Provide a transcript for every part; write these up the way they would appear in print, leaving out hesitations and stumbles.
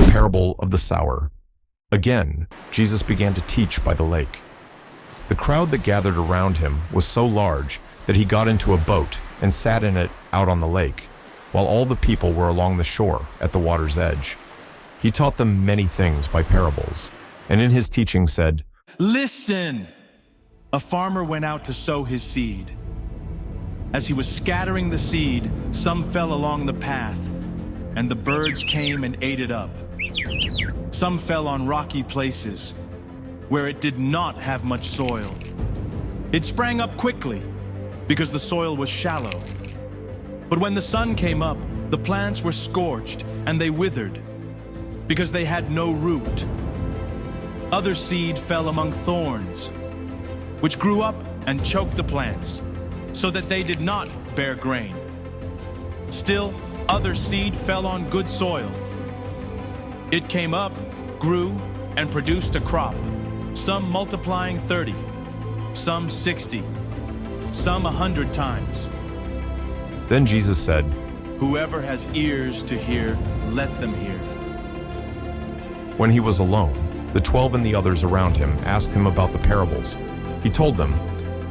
parable of the sower. Again, Jesus began to teach by the lake. The crowd that gathered around him was so large that he got into a boat and sat in it out on the lake, while all the people were along the shore at the water's edge. He taught them many things by parables, and in his teaching said, "Listen! A farmer went out to sow his seed. As he was scattering the seed, some fell along the path, and the birds came and ate it up. Some fell on rocky places, where it did not have much soil. It sprang up quickly, because the soil was shallow. But when the sun came up, the plants were scorched, and they withered, because they had no root. Other seed fell among thorns, which grew up and choked the plants, so that they did not bear grain. Still, other seed fell on good soil. It came up, grew, and produced a crop, some multiplying 30, some 60, some 100 times." Then Jesus said, "Whoever has ears to hear, let them hear." when he was alone, the 12 and the others around him asked him about the parables. He told them,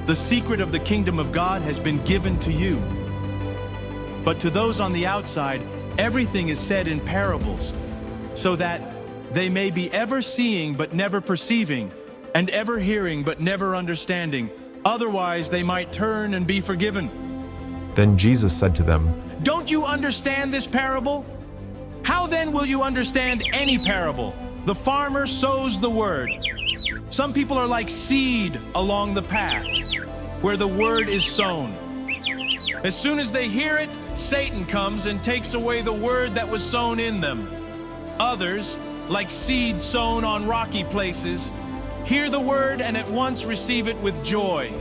"The secret of the kingdom of God has been given to you. But to those on the outside, everything is said in parables, so that they may be ever seeing but never perceiving, and ever hearing but never understanding. Otherwise they might turn and be forgiven." Then Jesus said to them, "Don't you understand this parable? How then will you understand any parable? The farmer sows the word. Some people are like seed along the path, where the word is sown. As soon as they hear it, Satan comes and takes away the word that was sown in them. Others, like seed sown on rocky places, hear the word and at once receive it with joy.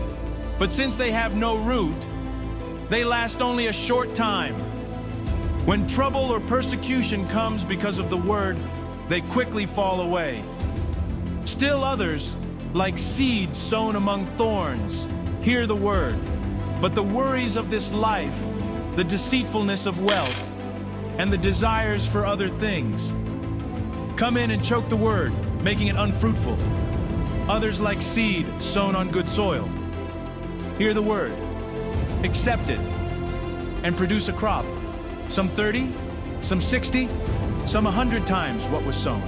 But since they have no root, they last only a short time. When trouble or persecution comes because of the word, they quickly fall away. Still others, like seed sown among thorns, hear the word, but the worries of this life, the deceitfulness of wealth, and the desires for other things come in and choke the word, making it unfruitful. Others, like seed sown on good soil, hear the word, accept it, and produce a crop, some 30, some 60, some 100 times what was sown."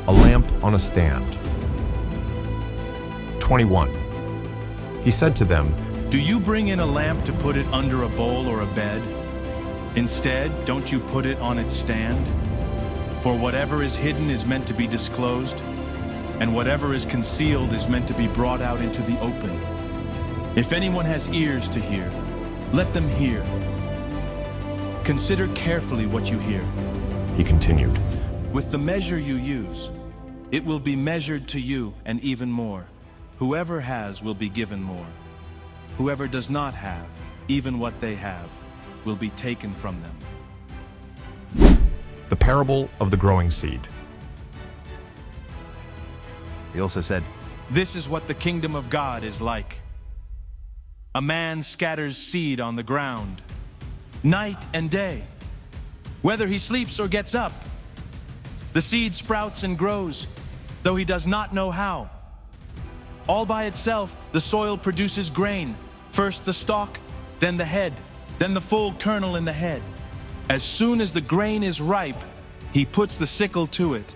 a lamp on a stand. 21. He said to them, "Do you bring in a lamp to put it under a bowl or a bed? Instead, don't you put it on its stand? For whatever is hidden is meant to be disclosed, and whatever is concealed is meant to be brought out into the open. If anyone has ears to hear, let them hear. Consider carefully what you hear. He continued, With the measure you use, it will be measured to you, and even more. Whoever has will be given more. Whoever does not have, even what they have, will be taken from them." the parable of the growing seed. He also said, "This is what the kingdom of God is like. A man scatters seed on the ground, night and day. Whether he sleeps or gets up, the seed sprouts and grows, though he does not know how. All by itself, the soil produces grain, first the stalk, then the head, then the full kernel in the head. As soon as the grain is ripe, he puts the sickle to it,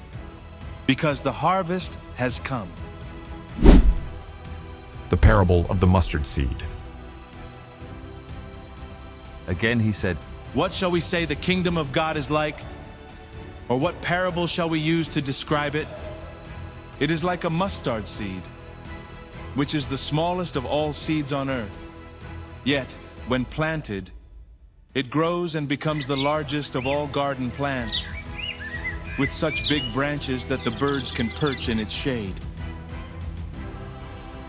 because the harvest has come." The parable of the mustard seed. again he said, "What shall we say the kingdom of God is like? Or what parable shall we use to describe it? It is like a mustard seed, which is the smallest of all seeds on earth. Yet, when planted, it grows and becomes the largest of all garden plants, with such big branches that the birds can perch in its shade."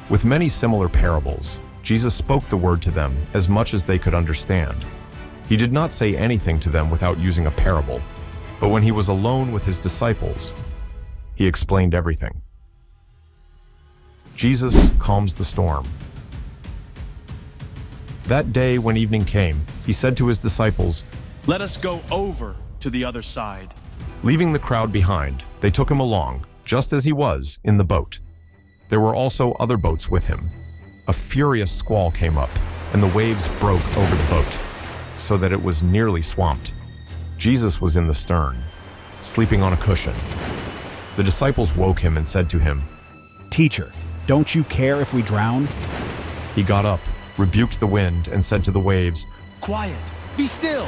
With many similar parables, Jesus spoke the word to them as much as they could understand. He did not say anything to them without using a parable, but when he was alone with his disciples, he explained everything. Jesus calms the storm. That day when evening came, he said to his disciples, "Let us go over to the other side." Leaving the crowd behind, they took him along, just as he was, in the boat. There were also other boats with him. A furious squall came up, and the waves broke over the boat, so that it was nearly swamped. Jesus was in the stern, sleeping on a cushion. The disciples woke him and said to him, "Teacher, don't you care if we drown?" He got up, rebuked the wind, and said to the waves, Quiet! Be still!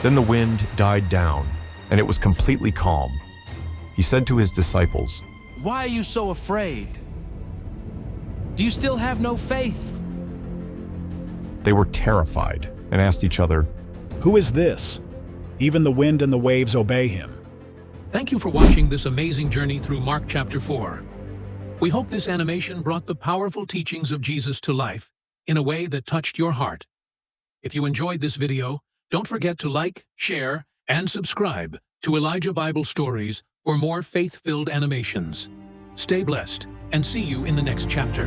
Then the wind died down, and it was completely calm. He said to his disciples, Why are you so afraid? Do you still have no faith? They were terrified and asked each other, "Who is this? Even the wind and the waves obey him." Thank you for watching this amazing journey through Mark chapter 4. We hope this animation brought the powerful teachings of Jesus to life in a way that touched your heart. If you enjoyed this video, don't forget to like, share, and subscribe to Elijah Bible Stories for more faith-filled animations. Stay blessed and see you in the next chapter.